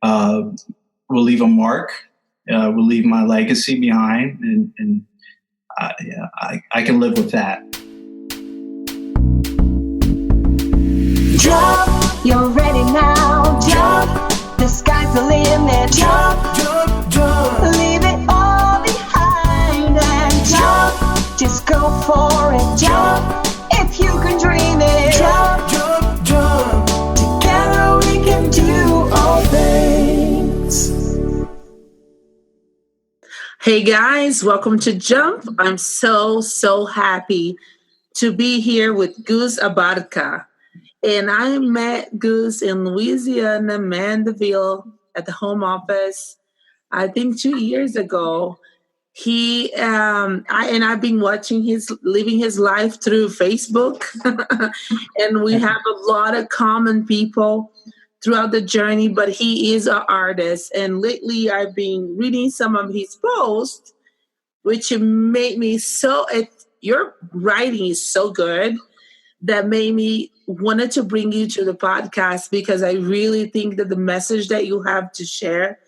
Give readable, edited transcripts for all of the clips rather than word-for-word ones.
will leave a mark, will leave my legacy behind, and I can live with that. Jump, you're ready now. Jump, the sky's the limit. Jump, jump, jump. Leave it all behind and jump. Just go for it. Jump, if you can dream it. Jump, jump, jump. Together we can do all things. Hey guys, welcome to Jump. I'm so happy to be here with Guece Abarca. And I met Guece in Louisiana, Mandeville, at the home office, I think 2 years ago. I've been watching living his life through Facebook. And we have a lot of common people throughout the journey, but he is an artist. And lately I've been reading some of his posts, which made me your writing is so good that made me wanted to bring you to the podcast, because I really think that the message that you have to share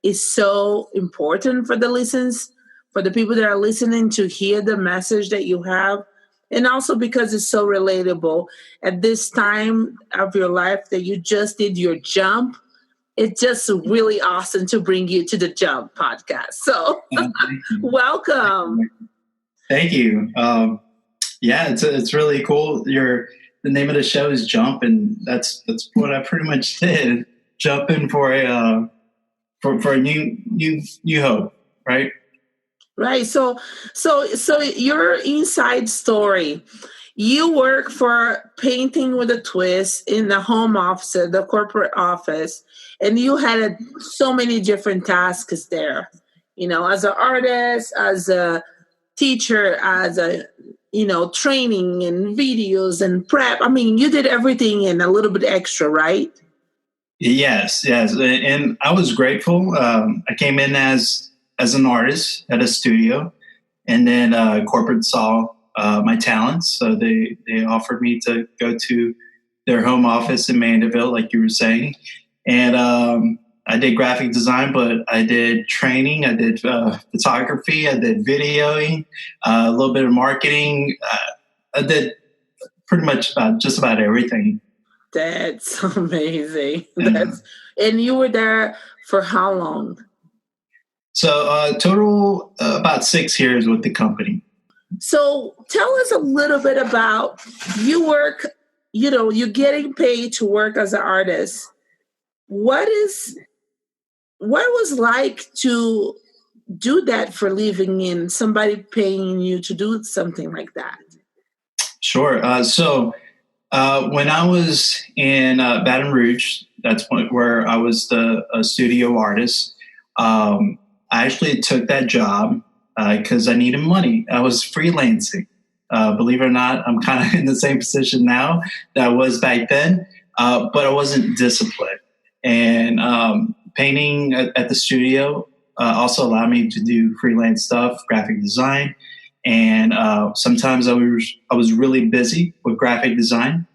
is so important for the listeners, for the people that are listening to hear the message that you have. And also because it's so relatable at this time of your life that you just did your jump. It's just really awesome to bring you to the Jump podcast. So welcome. Thank you. It's really cool. The name of the show is Jump, and that's what I pretty much did. Jumping for a new hope, right? Right. So your inside story. You work for Painting with a Twist in the home office, the corporate office, and you had so many different tasks there. You know, as an artist, as a teacher, as a training and videos and prep. I mean, you did everything and a little bit extra, right? Yes. And I was grateful. I came in as an artist at a studio, and then corporate saw my talents. So they offered me to go to their home office in Mandeville, like you were saying. And I did graphic design, but I did training, I did photography, I did videoing, a little bit of marketing. I did pretty much just about everything. That's amazing. And you were there for how long? So total about 6 years with the company. So tell us a little bit about you work, you're getting paid to work as an artist. What was like to do that for living in, somebody paying you to do something like that? Sure. So when I was in Baton Rouge, that's where I was the studio artist. I actually took that job because I needed money. I was freelancing. Believe it or not, I'm kind of in the same position now that I was back then, but I wasn't disciplined. And painting at the studio also allowed me to do freelance stuff, graphic design. And sometimes I was really busy with graphic design.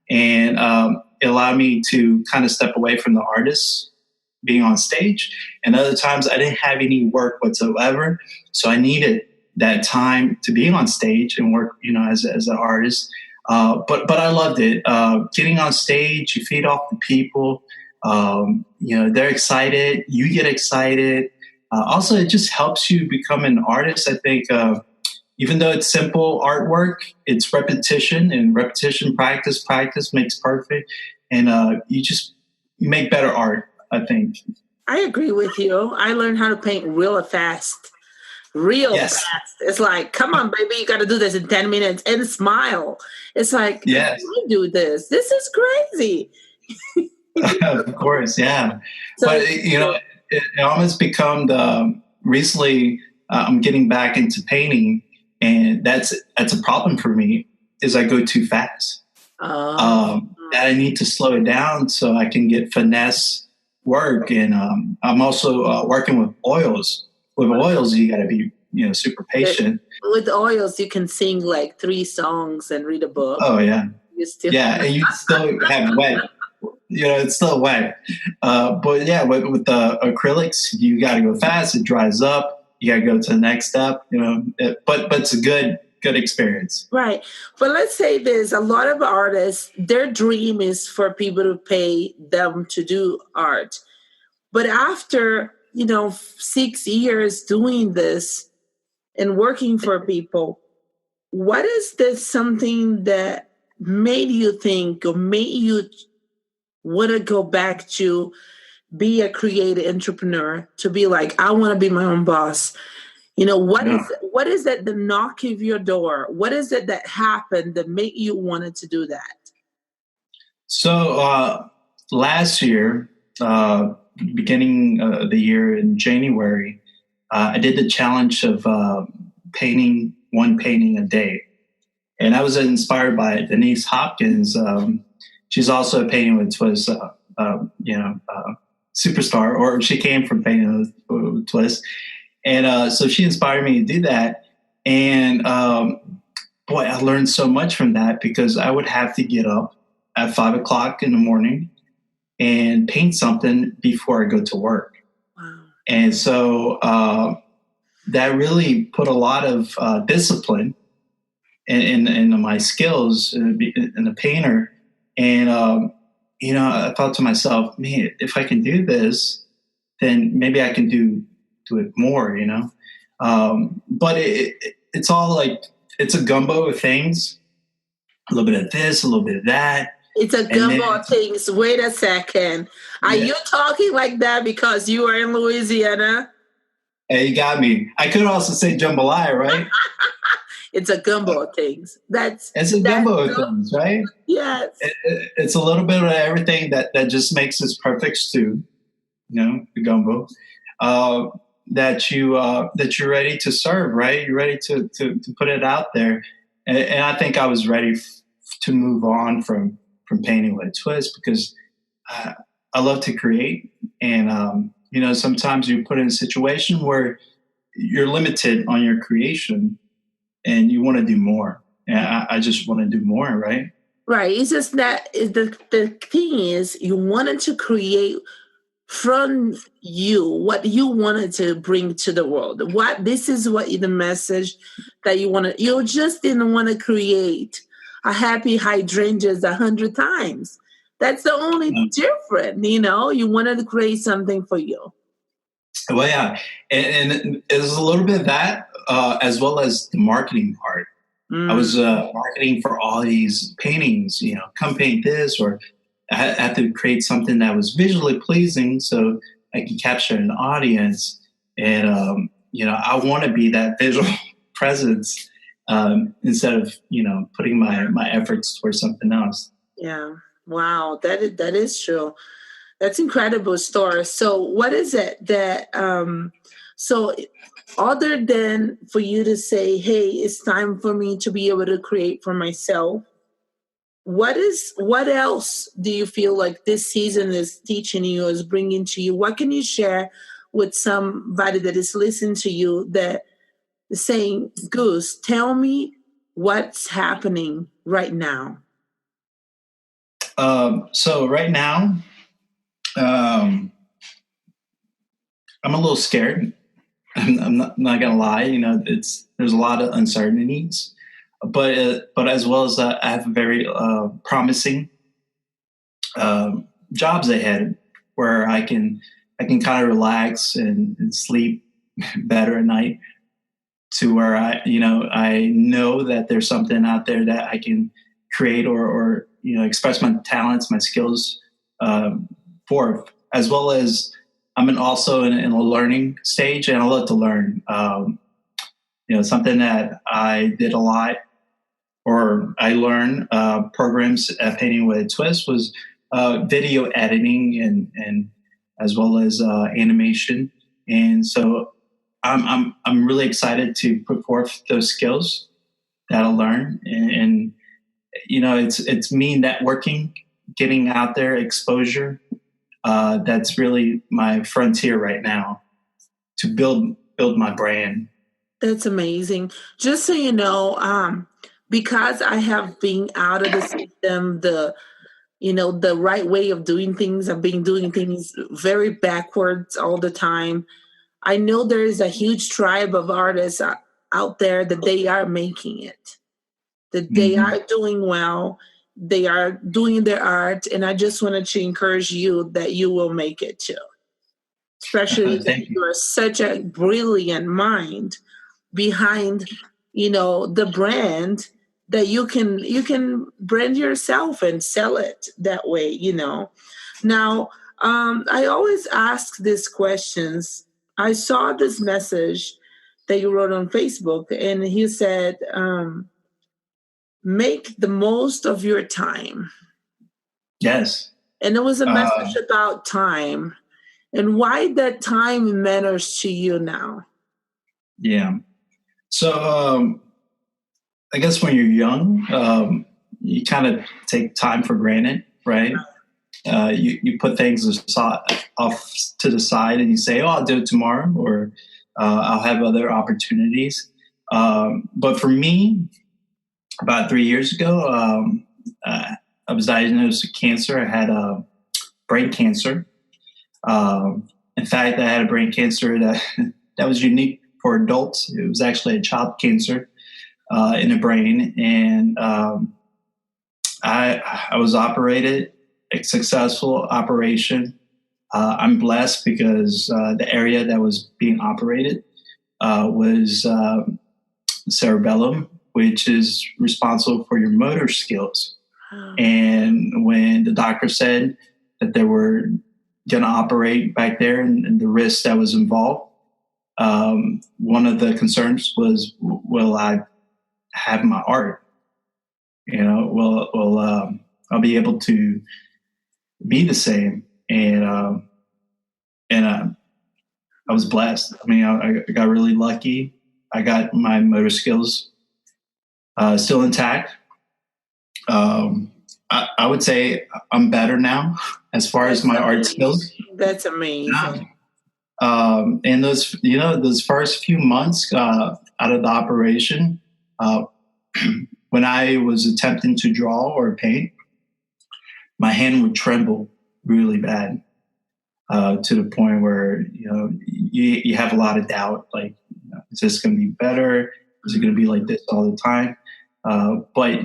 And it allowed me to kind of step away from the artist being on stage. And other times I didn't have any work whatsoever. So I needed that time to be on stage and work, as an artist. But I loved it. Getting on stage, you feed off the people. They're excited. You get excited. Also, it just helps you become an artist. I think even though it's simple artwork, it's repetition, and repetition, practice makes perfect. And you make better art, I think. I agree with you. I learned how to paint real fast. Fast. It's like, come on, baby, you got to do this in 10 minutes and smile. It's like, yes. I do this. This is crazy. Of course, yeah. So, but it almost become recently I'm getting back into painting, and that's a problem for me, is I go too fast. And I need to slow it down so I can get finesse work. And I'm also working with oils. With oils, you got to be super patient. With oils, you can sing like 3 songs and read a book. Oh yeah, and you still have wet. it's still wet. But yeah, with the acrylics, you got to go fast. It dries up. You got to go to the next step. But it's a good experience. Right. But let's say there's a lot of artists, their dream is for people to pay them to do art. But after, 6 years doing this and working for people, what is this something that made you think or made you want to go back to be a creative entrepreneur, to be like, I want to be my own boss? What is that the knock of your door? What is it that happened that made you wanted to do that? So last year, beginning of the year in January, I did the challenge of painting one painting a day. And I was inspired by Denise Hopkins. She's also a painting with twist, superstar, or she came from painting with twist. And so she inspired me to do that. And boy, I learned so much from that, because I would have to get up at 5 o'clock in the morning and paint something before I go to work. Wow. And so that really put a lot of discipline in my skills in a painter. And, I thought to myself, man, if I can do this, then maybe I can do it more, but it's all like, it's a gumbo of things, a little bit of this, a little bit of that. It's a gumbo of things. Wait a second. Are you talking like that because you are in Louisiana? Hey, you got me. I could also say jambalaya, right? It's a gumbo of things. It's a gumbo of things, right? Yes. It's a little bit of everything that just makes this perfect stew, the gumbo. That you're ready to serve, right? You're ready to put it out there, and I think I was ready to move on from painting with a twist, because I love to create, and sometimes you're put in a situation where you're limited on your creation, and you want to do more. And I just want to do more, right? Right. It's just that the thing is, you wanted to create from you what you wanted to bring to the world. This is what the message that you wanted. You just didn't want to create a happy hydrangeas 100 times. That's the only difference. You wanted to create something for you. Well, yeah, and it's a little bit of that, as well as the marketing part. I was marketing for all these paintings. Come paint this, or I had to create something that was visually pleasing so I can capture an audience. And, I want to be that visual presence instead of, putting my efforts towards something else. Yeah. Wow. That is true. That's incredible story. So what is it that, so other than for you to say, hey, it's time for me to be able to create for myself, what else do you feel like this season is teaching you, is bringing to you? What can you share with somebody that is listening to you that is saying, Guece, tell me what's happening right now? So right now, I'm a little scared. I'm not gonna lie. There's a lot of uncertainties. But as well as I have very promising jobs ahead, where I can kind of relax and sleep better at night, to where I know that there's something out there that I can create or express my talents, my skills for, as well as I'm also in a learning stage, and I love to learn. Something that I did a lot, or I learned programs at Painting with a Twist, was video editing and as well as animation. And so I'm really excited to put forth those skills that I learned. And it's me networking, getting out there, exposure. That's really my frontier right now, to build my brand. That's amazing. Just so you know, because I have been out of the system, the right way of doing things. I've been doing things very backwards all the time. I know there is a huge tribe of artists out there that they are making it, that they are doing well, they are doing their art, and I just wanted to encourage you that you will make it too. Especially that you are such a brilliant mind behind, the brand, that you can brand yourself and sell it that way. Now, I always ask these questions. I saw this message that you wrote on Facebook, and he said, make the most of your time. Yes. And it was a message about time and why that time matters to you now. Yeah. So I guess when you're young, you kind of take time for granted, right? You put things off to the side and you say, oh, I'll do it tomorrow, or I'll have other opportunities. But for me, about 3 years ago, I was diagnosed with cancer. I had brain cancer. In fact, I had a brain cancer that was unique for adults. It was actually a child cancer in the brain. And I was operated, a successful operation. I'm blessed because the area that was being operated was cerebellum, which is responsible for your motor skills. And when the doctor said that they were going to operate back there and the risk that was involved, one of the concerns was, will I have my art? Will I'll be able to be the same? And I was blessed. I mean, I got really lucky. I got my motor skills still intact. I would say I'm better now as far as my art skills. That's amazing. And those first few months out of the operation, when I was attempting to draw or paint, my hand would tremble really bad to the point where you have a lot of doubt. Like, is this going to be better? Is it going to be like this all the time? But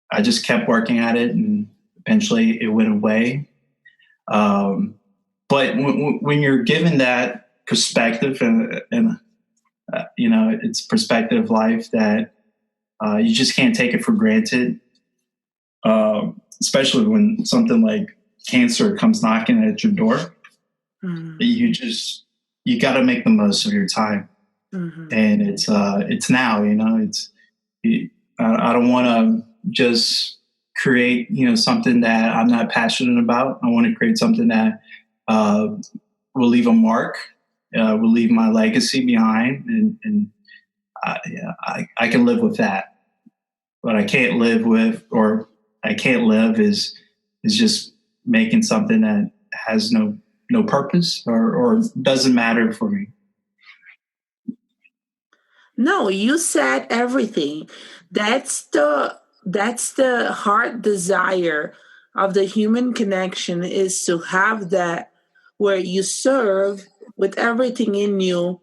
I just kept working at it, and eventually it went away. But when you're given that perspective and it's perspective of life that you just can't take it for granted, especially when something like cancer comes knocking at your door. You got to make the most of your time. And it's now, I don't want to just create, something that I'm not passionate about. I want to create something that will leave a mark, will leave my legacy behind. And I can live with that. What I can't live with, or I can't live is just making something that has no purpose or doesn't matter for me. No, you said everything. That's the heart desire of the human connection, is to have that where you serve with everything in you,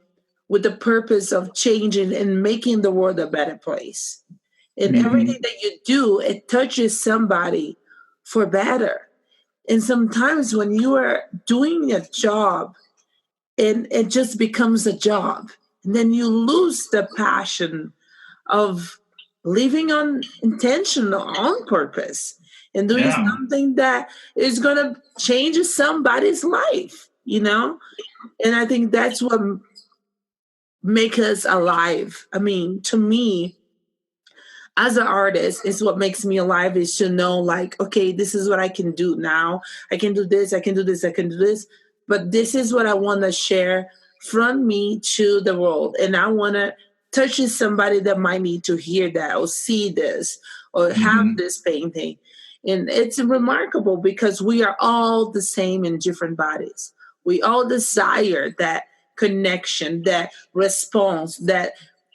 with the purpose of changing and making the world a better place. And everything that you do, it touches somebody for better. And sometimes when you are doing a job, and it just becomes a job, and then you lose the passion of living on intention, on purpose, and doing something that is going to change somebody's life, And I think that's what makes us alive. I mean, to me, as an artist, is what makes me alive, is to know, like, okay, this is what I can do now. I can do this, I can do this, I can do this. But this is what I want to share from me to the world. And I want to touch somebody that might need to hear that or see this or have this painting. And it's remarkable because we are all the same in different bodies. We all desire that connection, that response, that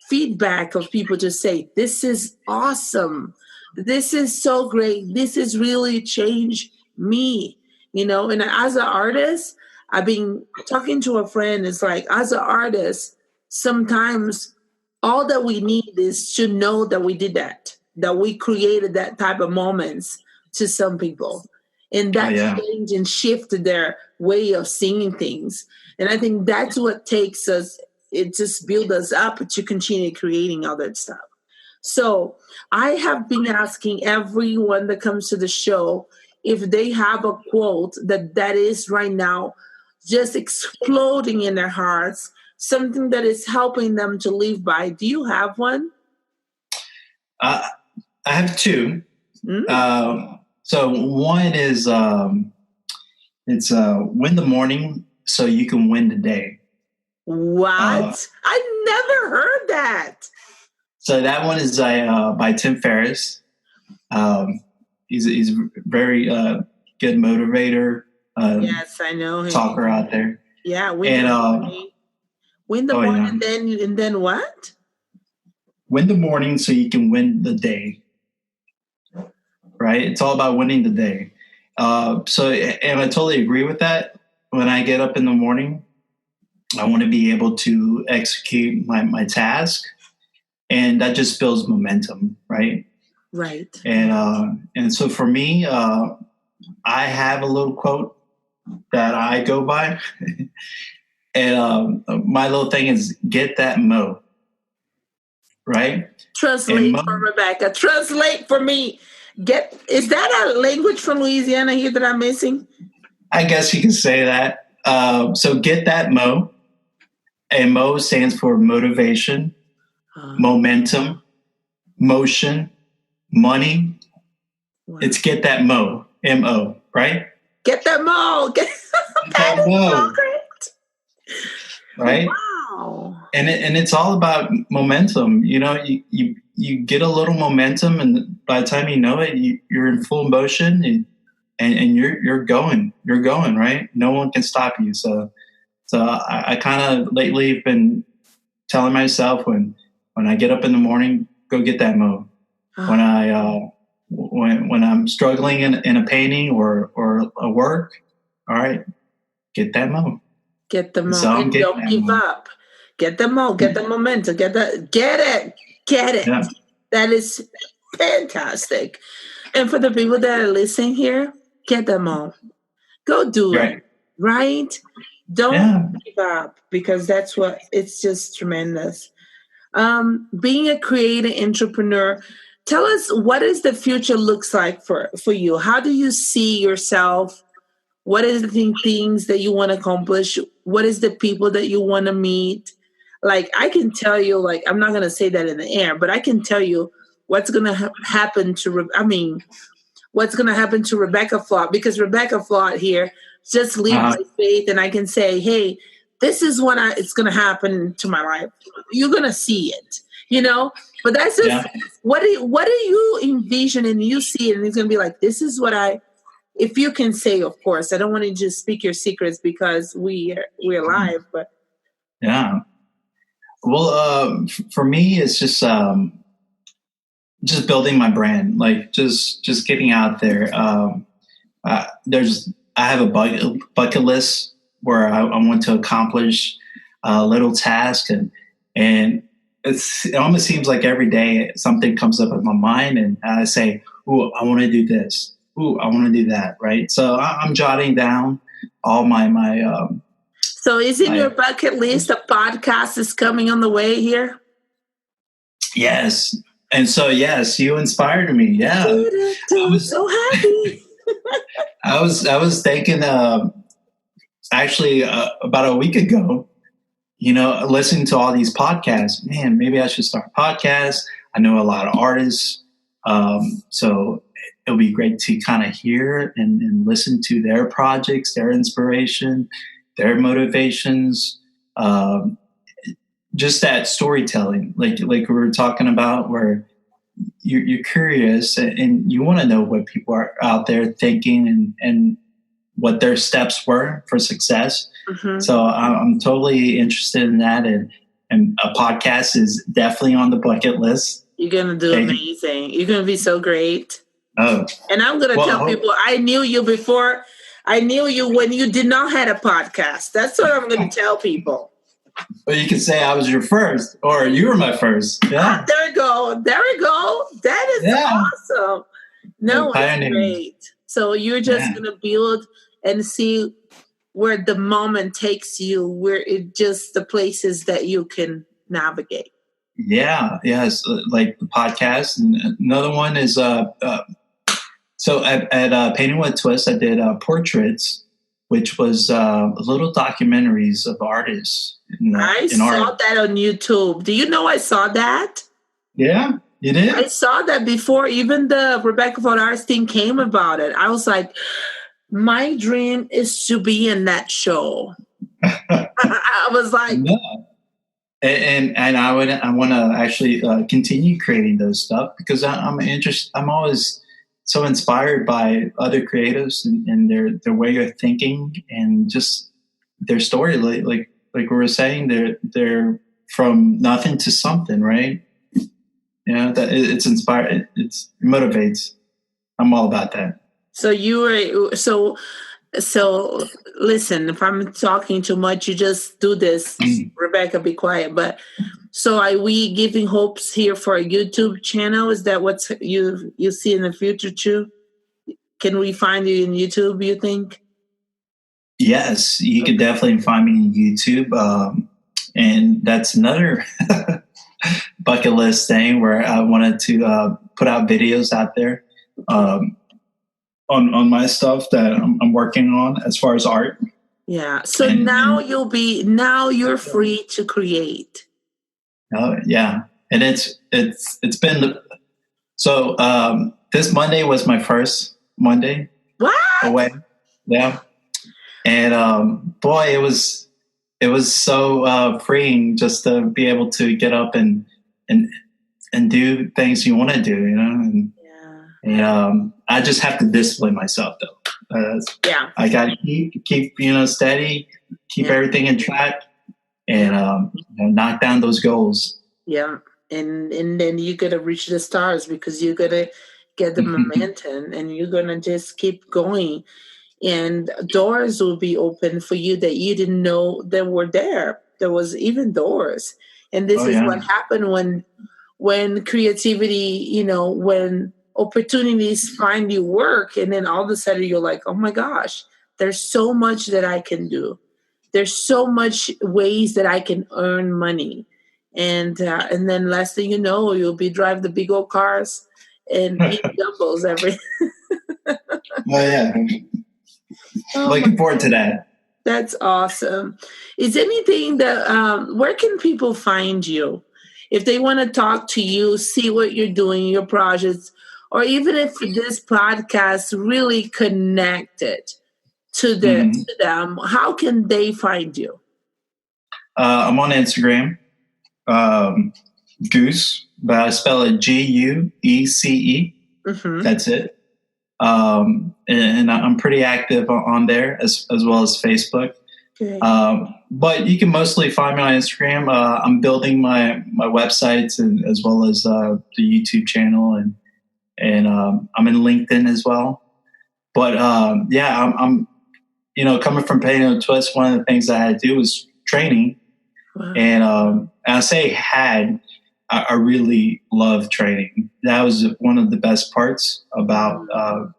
feedback of people to say, this is awesome. this is so great. This has really changed me, and as an artist, I've been talking to a friend. It's like, as an artist, sometimes all that we need is to know that we did that we created that type of moments to some people. And that changed and shifted their way of seeing things. And I think that's what takes us, it just builds us up to continue creating all that stuff. So I have been asking everyone that comes to the show if they have a quote that is right now just exploding in their hearts, something that is helping them to live by. Do you have one? I have two. So one is it's win the morning so you can win the day. What? I never heard that. So that one is by Tim Ferriss. He's a very good motivator. Yes, I know him. Talker out there. Yeah, win the morning, and then what? Win the morning so you can win the day. Right? It's all about winning the day. And I totally agree with that. When I get up in the morning, I want to be able to execute my task, and that just builds momentum, right? Right. And so for me, I have a little quote that I go by, and my little thing is get that mo. Right? Translate for Rebecca. Translate for me. Is that a language from Louisiana here that I'm missing? I guess you can say that. So get that mo. And mo stands for motivation, momentum, motion, money. Wow. It's get that mo, M-O, right? Get that mo. That is so great. Right? Wow. And it's all about momentum. You get a little momentum, and by the time you know it, you're in full motion, and you're going, right? No one can stop you. So I kind of lately have been telling myself when I get up in the morning, go get that mo. When I'm struggling in a painting or a work, all right, get that mo. Get the mo. So and don't give up. Get the mo. Get the momentum. Get it. Yeah. That is fantastic. And for the people that are listening here, get the mo. Go do it. Right? Don't give up, because that's what, it's just tremendous. Being a creative entrepreneur, tell us, what is the future looks like for you? How do you see yourself? What is the things that you want to accomplish? What is the people that you want to meet? Like, I can tell you, like, I'm not going to say that in the air, but I can tell you what's going to happen to, what's going to happen to Rebecca Flott, because Rebecca Flott here just leave my faith, and I can say, hey, this is what it's going to happen to my life. You're going to see it, but that's just, what do you envision and you see it, and it's going to be like, this is what if you can say, of course, I don't want to just speak your secrets because we're live, but. Yeah. Well, for me, it's just building my brand, like just getting out there. I have a bucket list where I want to accomplish a little task, and it almost seems like every day something comes up in my mind, and I say, "Ooh, I want to do this. Ooh, I want to do that." Right. So I'm jotting down all my. So is in your bucket list, a podcast is coming on the way here? Yes. And so, yes, you inspired me. Yeah. I was so happy. I was thinking, actually, about a week ago, listening to all these podcasts, man, maybe I should start a podcast. I know a lot of artists. So it'll be great to kind of hear and listen to their projects, their inspiration, their motivations, just that storytelling, like we were talking about, where you're curious and you want to know what people are out there thinking and what their steps were for success. Mm-hmm. So I'm totally interested in that, and a podcast is definitely on the bucket list. You're going to do amazing. You're going to be so great. Oh. And I'm going to tell people, I knew you before. I knew you when you did not have a podcast. That's what I'm going to tell people. Well, you can say I was your first, or you were my first. Yeah. There we go. That is awesome. No, it's great. So you're just going to build and see where the moment takes you, where it just the places that you can navigate. Yeah. Yes. Like the podcast. And another one is, so at Painting with Twist, I did portraits, which was little documentaries of artists. I saw that on YouTube. Do you know I saw that? Yeah, you did? I saw that before even the Rebecca Von Arts thing came about it. I was like, my dream is to be in that show. I was like... No. And I want to actually continue creating those stuff because I'm interested. I'm always so inspired by other creatives and their way of thinking and just their story. Like we were saying, they're from nothing to something, right? You know, that it's inspired. It motivates. I'm all about that. So So listen, if I'm talking too much, you just do this. Rebecca, be quiet. But so are we giving hopes here for a YouTube channel? Is that what you see in the future too? Can we find you in YouTube, you think? Yes, you can definitely find me on YouTube. And that's another bucket list thing where I wanted to put out videos out there. On my stuff that I'm working on as far as art. Yeah. So now you're free to create. Oh yeah. And it's been, so this Monday was my first Monday away. Yeah. And boy, it was so freeing just to be able to get up and do things you want to do, you know? And I just have to discipline myself, though. I got to keep steady, keep everything in track, and knock down those goals. Yeah, and then you're gonna reach the stars because you're gonna get the momentum, and you're gonna just keep going, and doors will be open for you that you didn't know that were there. There was even doors, and this is what happened when creativity, when opportunities find you work, and then all of a sudden you're like, oh my gosh, there's so much that I can do. There's so much ways that I can earn money. And then last thing you know, you'll be driving the big old cars and eat doubles every. Oh yeah. Looking forward to that. That's awesome. Is anything that, where can people find you? If they want to talk to you, see what you're doing, your projects, or even if this podcast really connected to them, how can they find you? I'm on Instagram, Guece, but I spell it Guece. That's it. And I'm pretty active on there as well as Facebook. Okay. But you can mostly find me on Instagram. I'm building my websites and as well as the YouTube channel and I'm in LinkedIn as well. But I'm coming from Painting with Twist, one of the things that I had to do was training. Wow. And I say I really love training. That was one of the best parts about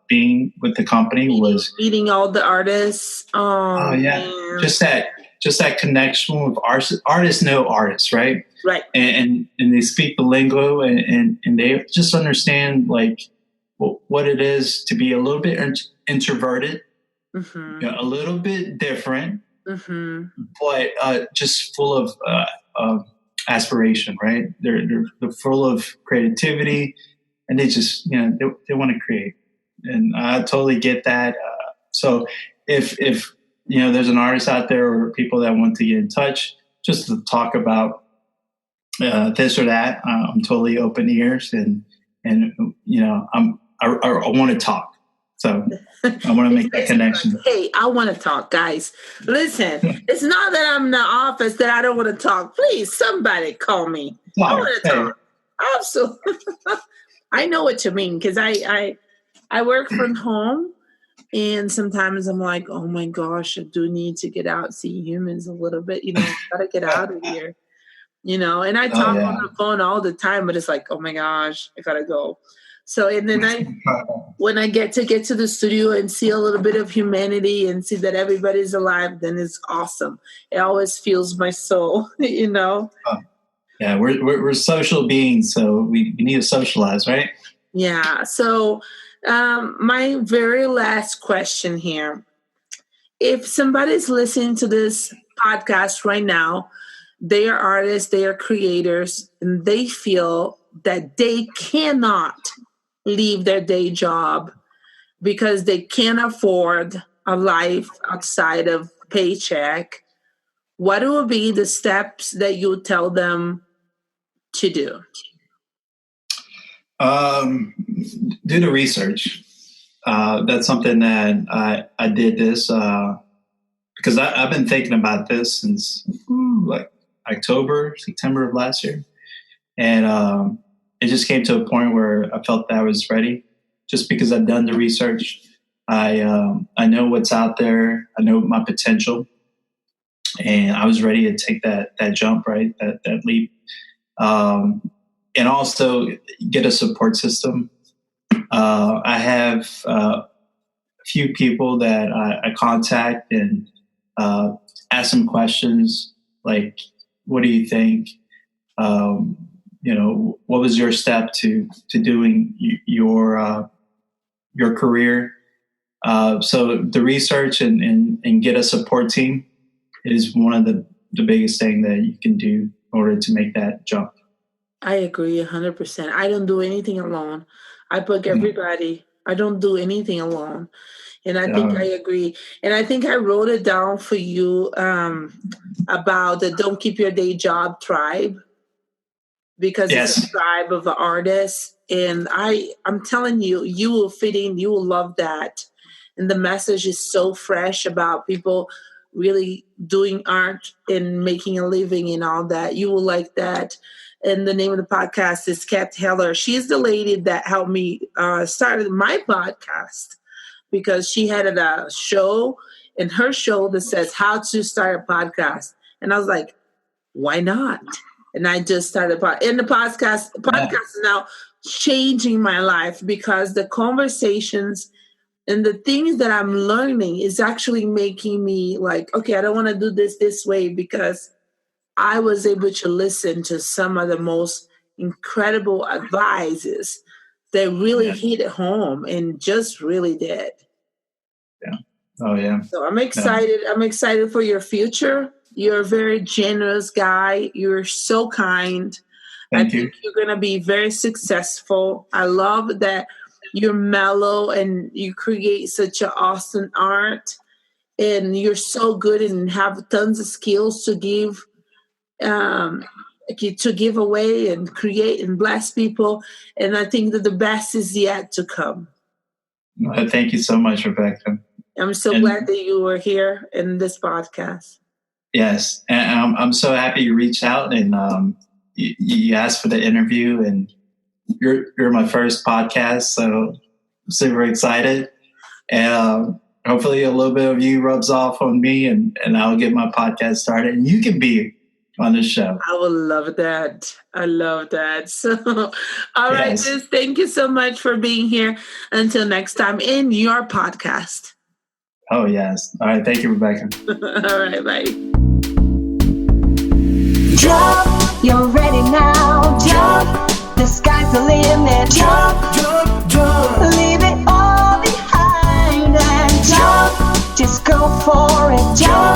being with the company was meeting all the artists. Oh yeah, man. Just that connection with artists. Artists know artists, right? Right. And they speak the lingo and they just understand like what it is to be a little bit introverted, a little bit different, but just full of aspiration, right? They're full of creativity, and they just they want to create, and I totally get that. So if there's an artist out there or people that want to get in touch, just to talk about this or that, I'm totally open ears, and I want to talk. So I want to make that connection. Hey, I want to talk, guys. Listen, it's not that I'm in the office that I don't want to talk. Please, somebody call me. I want to talk. Absolutely. I know what you mean, because I work from home, and sometimes I'm like, oh my gosh, I do need to get out, see humans a little bit, gotta get out of here, and I talk on the phone all the time, but it's like, oh my gosh, I gotta go. So, and then when I get to the studio and see a little bit of humanity and see that everybody's alive, then it's awesome. It always fuels my soul, Yeah, we're social beings, so we need to socialize, right? Yeah. So my very last question here. If somebody's listening to this podcast right now, they are artists, they are creators, and they feel that they cannot leave their day job because they can't afford a life outside of paycheck, what would be the steps that you would tell them to do? Do the research. That's something that I did this because I've been thinking about this since like September of last year. And it just came to a point where I felt that I was ready just because I've done the research. I know what's out there. I know my potential. And I was ready to take that jump, right? That leap. And also get a support system. I have a few people that I contact and ask them questions like, what do you think? What was your step to doing your career? So the research and get a support team is one of the biggest thing that you can do in order to make that jump. I agree 100%. I don't do anything alone. I book everybody. I don't do anything alone. And I think I agree. And I think I wrote it down for you about the Don't Keep Your Day Job tribe, because it's a tribe of artists. And I'm telling you, you will fit in. You will love that. And the message is so fresh about people really doing art and making a living and all that. You will like that. And the name of the podcast is Kat Heller. She's the lady that helped me start my podcast, because she had a show in her show that says how to start a podcast. And I was like, why not? And I just started the podcast is now changing my life, because the conversations and the things that I'm learning is actually making me like, okay, I don't want to do this way, because I was able to listen to some of the most incredible advices that really hit home and just really did. Yeah. Oh, yeah. So I'm excited. Yeah. I'm excited for your future. You're a very generous guy. You're so kind. Thank you. I think you're going to be very successful. I love that you're mellow and you create such an awesome art. And you're so good and have tons of skills to give away and create and bless people. And I think that the best is yet to come. Thank you so much, Rebecca. I'm so glad that you were here in this podcast. Yes. And I'm so happy you reached out and you asked for the interview, and you're my first podcast. So I'm super excited. And hopefully a little bit of you rubs off on me and I'll get my podcast started and you can be on the show. I would love that. I love that. So, all right, Guece, thank you so much for being here. Until next time in your podcast. Oh, yes. All right. Thank you, Rebecca. All right. Bye. Jump, you're ready now. Jump, the sky's the limit. Jump, jump, jump. Leave it all behind and jump. Just go for it. Jump.